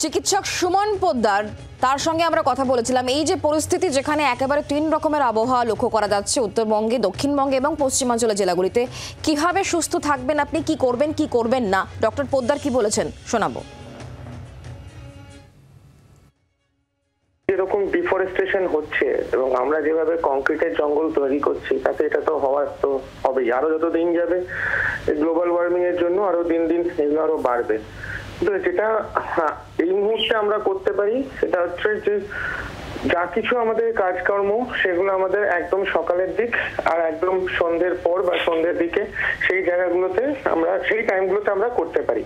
চিকিৎসক সুমন পোদ্দার তার সঙ্গে আমরা কথা বলেছিলাম। এই যে পরিস্থিতি, যেখানে একেবারে 3 রকমের আবহাওয়া লক্ষ্য করা যাচ্ছে উত্তরবঙ্গে, দক্ষিণবঙ্গে এবং পশ্চিমাঞ্চলের জেলাগুলিতে, কিভাবে সুস্থ থাকবেন আপনি, কি করবেন কি করবেন না, ডক্টর পোদ্দার কি বলেছেন শোনাবো। যেরকম ডিফরেস্টেশন হচ্ছে এবং আমরা যেভাবে কংক্রিটের জঙ্গল তৈরি করছি, তাতে এটা তো হওয়ার তো হবেই। আরো যত দিন যাবে গ্লোবাল ওয়ার্মিং এর জন্য আরো দিন দিন এগুলো আরো বাড়বে। তো যেটা এই মুহূর্তে আমরা করতে পারি সেটা হচ্ছে যে যা কিছু আমাদের কাজকর্ম সেগুলো আমাদের একদম সকালের দিক আর একদম সন্ধ্যের পর বা সন্ধ্যের দিকে সেই জায়গাগুলোতে আমরা সেই টাইমগুলোতে আমরা করতে পারি।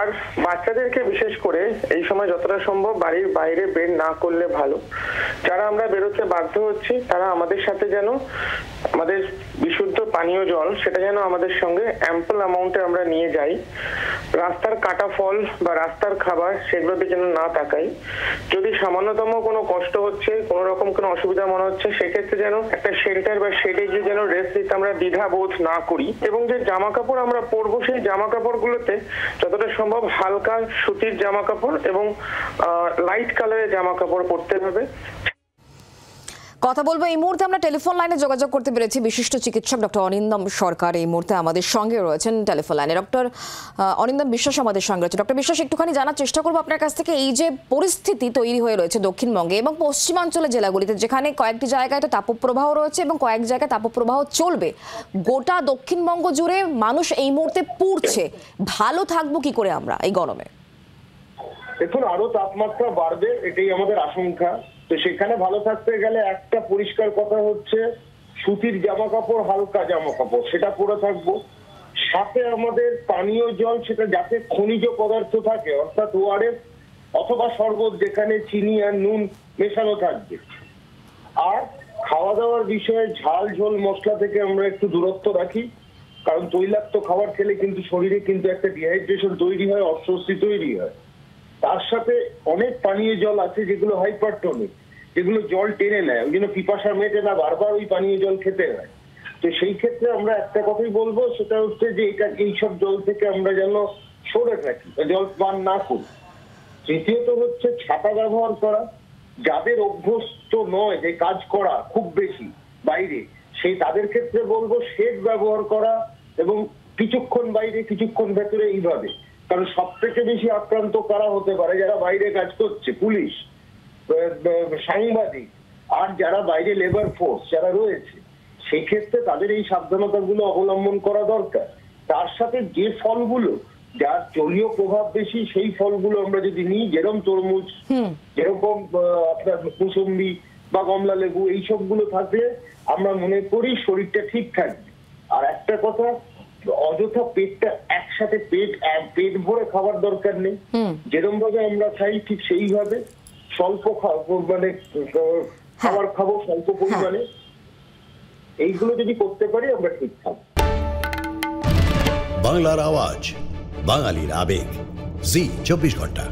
আর বাচ্চাদেরকে বিশেষ করে এই সময় যতটা সম্ভব বাড়ির বাইরে বের না করলে ভালো। যারা আমরা বেরোতে বাধ্য হচ্ছি তারা আমাদের সাথে যেন আমাদের বিশুদ্ধ পানীয় জল সেটা যেন আমাদের সঙ্গে অ্যাম্পল অ্যামাউন্টে আমরা নিয়ে যাই। রাস্তার কাটা ফল বা রাস্তার খাবার সেগুলোতে যেন না তাকাই। যদি সামান্যতম কোনো কষ্ট হচ্ছে, কোনো রকম কোনো অসুবিধা মনে হচ্ছে, সেক্ষেত্রে যেন একটা শেল্টার বা শেডে গিয়ে যেন রেস্ট নিতে আমরা দ্বিধাবোধ না করি। এবং যে জামা কাপড় আমরা পরবো সেই জামা কাপড়গুলোতে যতটা সম্ভব হালকা সুতির জামা কাপড় এবং লাইট কালারের জামা কাপড় পরতে হবে। কথা বলবো, এই মুহূর্তে আমরা টেলিফোন লাইনে যোগাযোগ করতে পেরেছি বিশিষ্ট চিকিৎসক ডক্টর অনিন্দম সরকার এই মুহূর্তে আমাদের সঙ্গে রয়েছেন টেলিফোন লাইনে। ডক্টর অনিন্দম বিশ্বাস আমাদের সঙ্গে রয়েছে। ডক্টর বিশ্বাস, একটুখানি জানার চেষ্টা করবো আপনার কাছ থেকে, এই যে পরিস্থিতি তৈরি হয়ে রয়েছে দক্ষিণবঙ্গে এবং পশ্চিমাঞ্চলের জেলাগুলিতে, যেখানে কয়েকটি জায়গায় তো তাপপ্রবাহ রয়েছে এবং কয়েক জায়গায় তাপপ্রবাহ চলবে, গোটা দক্ষিণবঙ্গ জুড়ে মানুষ এই মুহূর্তে পুড়ছে, ভালো থাকবো কি করে আমরা এই গরমে? দেখুন, আরো তাপমাত্রা বাড়বে, এটাই আমাদের আশঙ্কা। তো সেখানে ভালো থাকতে গেলে একটা পরিষ্কার কথা হচ্ছে সুতির জামা কাপড়, হালকা জামা কাপড় সেটা পরে থাকবো। সাথে আমাদের পানীয় জল সেটা যাতে খনিজ পদার্থ থাকে, অর্থাৎ ওআরএস অথবা শরবত যেখানে চিনি আর নুন মেশানো থাকবে। আর খাওয়া দাওয়ার বিষয়ে ঝাল ঝোল মশলা থেকে আমরা একটু দূরত্ব রাখি, কারণ তৈলাক্ত খাবার খেলে কিন্তু শরীরে কিন্তু একটা ডিহাইড্রেশন তৈরি হয়, অস্বস্তি তৈরি হয়। তার সাথে অনেক পানীয় জল আছে যেগুলো হাইপারটনিক, যেগুলো জল টেনে নেয়, ওই জন্য পিপাসা মেটে না, বারবার ওই পানীয় জল খেতে হয়। তো সেই ক্ষেত্রে আমরা একটা কথাই বলবো, সেটা হচ্ছে যে এটা এইসব জল থেকে আমরা যেন সরে থাকি, জল পান না করি। তৃতীয়ত হচ্ছে ছাতা ব্যবহার করা। যাদের অভ্যস্ত নয় যে কাজ করা খুব বেশি বাইরে, সেই তাদের ক্ষেত্রে বলবো শেড ব্যবহার করা এবং কিছুক্ষণ বাইরে কিছুক্ষণ ভেতরে, এইভাবে। কারণ সব থেকে বেশি আক্রান্ত কারা হতে পারে? যারা বাইরে কাজ করছে, পুলিশ, সাংবাদিক, আর যারা বাইরে লেবার ফোর্স যারা রয়েছে, সেই ক্ষেত্রে তাদের এই সাবধানতাগুলো অবলম্বন করা দরকার। তার সাথে যে ফলগুলো যার জলীয় প্রভাব বেশি সেই ফলগুলো আমরা যদি নিই, যেরকম তরমুজ, যেরকম আপনার মুসম্বি বা কমলা লেবু, এই সবগুলো থাকলে আমরা মনে করি শরীরটা ঠিক থাকবে। আর একটা কথা, অযথা পেটটা একসাথে পেট ভরে খাবার দরকার নেই। যেরকম ভাবে আমরা খাই ঠিক সেইভাবে স্বল্প মানে খাবার খাবো স্বল্প পরিমাণে। এইগুলো যদি করতে পারি আমরা ঠিক থাকবো। বাংলার আওয়াজ, বাঙালির আবেগ, জি 24 ঘন্টা।